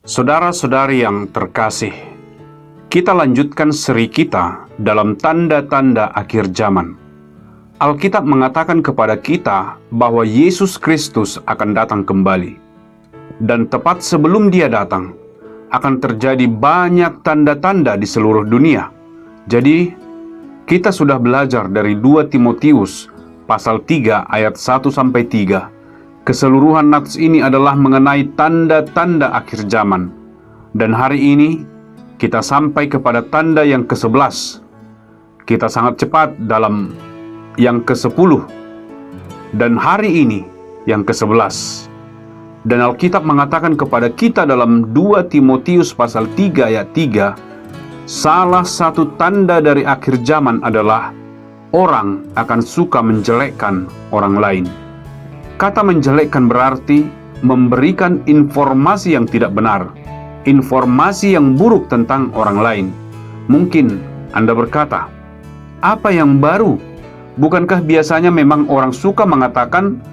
Saudara-saudari yang terkasih, kita lanjutkan seri kita dalam tanda-tanda akhir zaman. Alkitab mengatakan kepada kita bahwa Yesus Kristus akan datang kembali. Dan tepat sebelum Dia datang, akan terjadi banyak tanda-tanda di seluruh dunia. Jadi, kita sudah belajar dari 2 Timotius pasal 3 ayat 1-3. Keseluruhan nats ini adalah mengenai tanda-tanda akhir zaman. Dan hari ini, kita sampai kepada tanda yang ke-11. Kita sangat cepat dalam yang ke-10. Dan hari ini, yang ke-11. Dan Alkitab mengatakan kepada kita dalam 2 Timotius pasal 3 ayat 3, salah satu tanda dari akhir zaman adalah orang akan suka menjelekkan orang lain. Kata menjelekkan berarti memberikan informasi yang tidak benar, informasi yang buruk tentang orang lain. Mungkin Anda berkata, apa yang baru? Bukankah biasanya memang orang suka mengatakan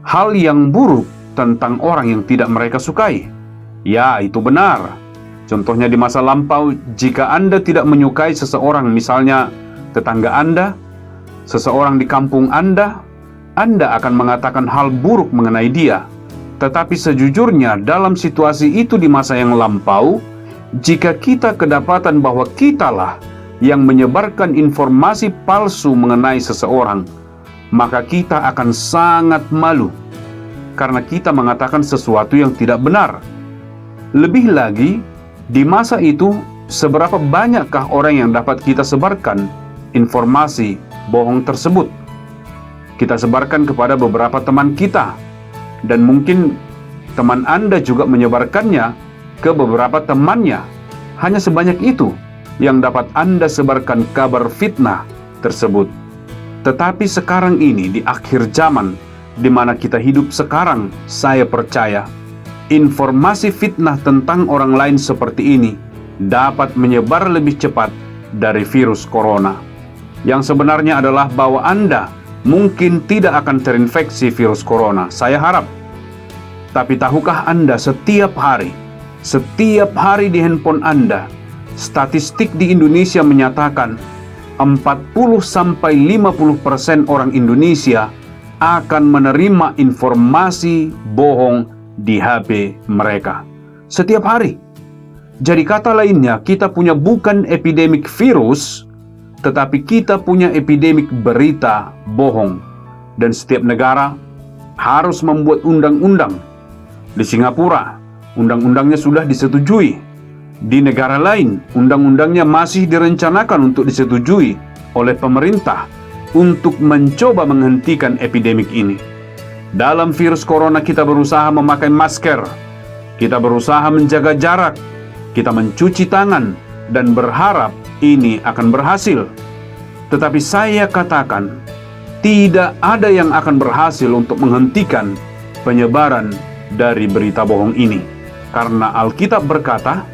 hal yang buruk tentang orang yang tidak mereka sukai? Ya, itu benar. Contohnya di masa lampau, jika Anda tidak menyukai seseorang, misalnya tetangga Anda, seseorang di kampung Anda akan mengatakan hal buruk mengenai dia. Tetapi sejujurnya dalam situasi itu di masa yang lampau, jika kita kedapatan bahwa kitalah yang menyebarkan informasi palsu mengenai seseorang, maka kita akan sangat malu karena kita mengatakan sesuatu yang tidak benar. Lebih lagi, di masa itu, seberapa banyakkah orang yang dapat kita sebarkan informasi bohong tersebut? Kita sebarkan kepada beberapa teman kita, dan mungkin teman Anda juga menyebarkannya ke beberapa temannya. Hanya sebanyak itu yang dapat Anda sebarkan kabar fitnah tersebut. Tetapi sekarang ini di akhir zaman di mana kita hidup sekarang, saya percaya informasi fitnah tentang orang lain seperti ini dapat menyebar lebih cepat dari virus corona. Yang sebenarnya adalah bahwa Anda mungkin tidak akan terinfeksi virus corona, saya harap. Tapi tahukah Anda setiap hari di handphone Anda, statistik di Indonesia menyatakan 40-50% orang Indonesia akan menerima informasi bohong di HP mereka. Setiap hari. Jadi kata lainnya, kita punya bukan epidemik virus, tetapi kita punya epidemik berita bohong. Dan setiap negara harus membuat undang-undang. Di Singapura, undang-undangnya sudah disetujui. Di negara lain, undang-undangnya masih direncanakan untuk disetujui oleh pemerintah untuk mencoba menghentikan epidemik ini. Dalam virus corona kita berusaha memakai masker, kita berusaha menjaga jarak, kita mencuci tangan, dan berharap ini akan berhasil. Tetapi saya katakan, tidak ada yang akan berhasil untuk menghentikan penyebaran dari berita bohong ini. Karena Alkitab berkata,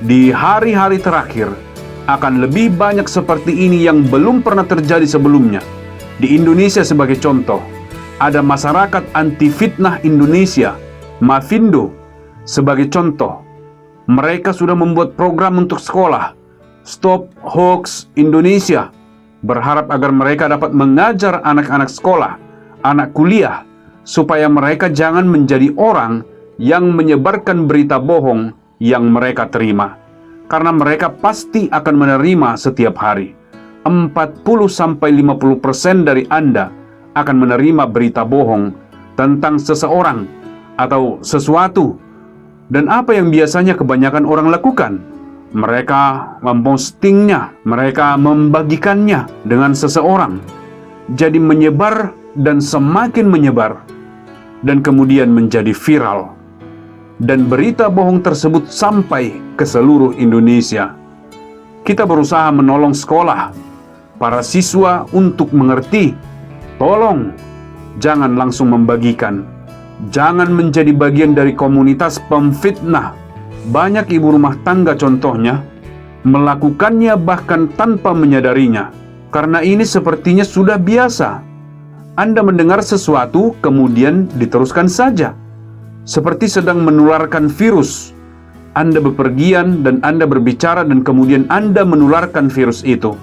di hari-hari terakhir akan lebih banyak seperti ini yang belum pernah terjadi sebelumnya. Di Indonesia sebagai contoh, ada Masyarakat Anti Fitnah Indonesia, Mafindo, sebagai contoh. Mereka sudah membuat program untuk sekolah, Stop Hoax Indonesia, berharap agar mereka dapat mengajar anak-anak sekolah, anak kuliah, supaya mereka jangan menjadi orang yang menyebarkan berita bohong yang mereka terima. Karena mereka pasti akan menerima setiap hari. 40-50% dari Anda akan menerima berita bohong tentang seseorang atau sesuatu. Dan apa yang biasanya kebanyakan orang lakukan? Mereka mempostingnya, mereka membagikannya dengan seseorang. Jadi menyebar dan semakin menyebar. Dan kemudian menjadi viral. Dan berita bohong tersebut sampai ke seluruh Indonesia. Kita berusaha menolong sekolah, para siswa untuk mengerti. Tolong, jangan langsung membagikan. Jangan menjadi bagian dari komunitas pemfitnah. Banyak ibu rumah tangga contohnya, melakukannya bahkan tanpa menyadarinya. Karena ini sepertinya sudah biasa. Anda mendengar sesuatu, kemudian diteruskan saja. Seperti sedang menularkan virus. Anda bepergian dan Anda berbicara dan kemudian Anda menularkan virus itu.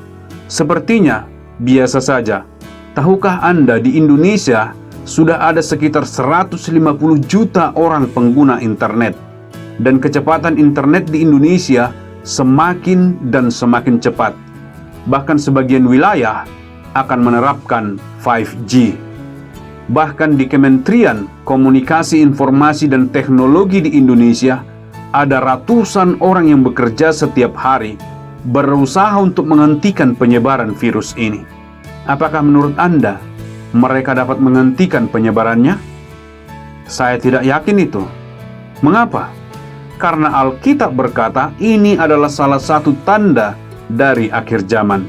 Sepertinya biasa saja. Tahukah Anda di Indonesia sudah ada sekitar 150 juta orang pengguna internet. Dan kecepatan internet di Indonesia semakin dan semakin cepat. Bahkan sebagian wilayah akan menerapkan 5G. Bahkan di Kementerian Komunikasi Informasi dan Teknologi di Indonesia, ada ratusan orang yang bekerja setiap hari berusaha untuk menghentikan penyebaran virus ini. Apakah menurut Anda mereka dapat menghentikan penyebarannya? Saya tidak yakin itu. Mengapa? Karena Alkitab berkata ini adalah salah satu tanda dari akhir zaman.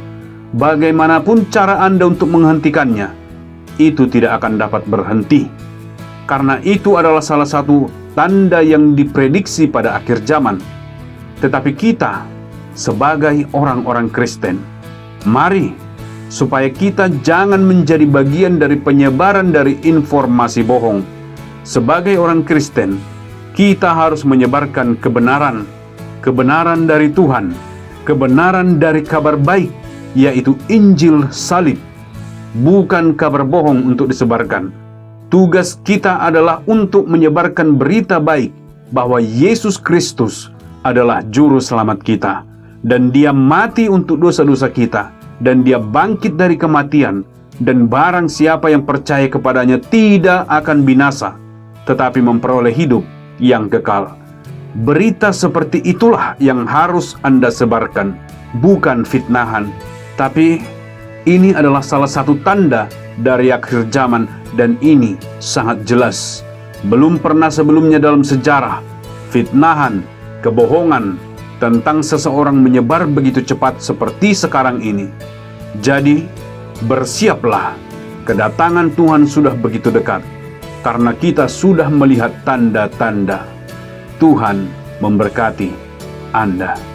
Bagaimanapun cara Anda untuk menghentikannya, itu tidak akan dapat berhenti. Karena itu adalah salah satu tanda yang diprediksi pada akhir zaman. Tetapi kita, sebagai orang-orang Kristen, mari supaya kita jangan menjadi bagian dari penyebaran dari informasi bohong. Sebagai orang Kristen, kita harus menyebarkan kebenaran, kebenaran dari Tuhan, kebenaran dari kabar baik, yaitu Injil salib, bukan kabar bohong untuk disebarkan. Tugas kita adalah untuk menyebarkan berita baik bahwa Yesus Kristus adalah juru selamat kita, dan Dia mati untuk dosa-dosa kita, dan Dia bangkit dari kematian, dan barang siapa yang percaya kepadanya tidak akan binasa, tetapi memperoleh hidup yang kekal. Berita seperti itulah yang harus Anda sebarkan, bukan fitnahan. Tapi ini adalah salah satu tanda dari akhir zaman, dan ini sangat jelas. Belum pernah sebelumnya dalam sejarah fitnahan, kebohongan tentang seseorang menyebar begitu cepat seperti sekarang ini. Jadi, bersiaplah, kedatangan Tuhan sudah begitu dekat, karena kita sudah melihat tanda-tanda. Tuhan memberkati Anda.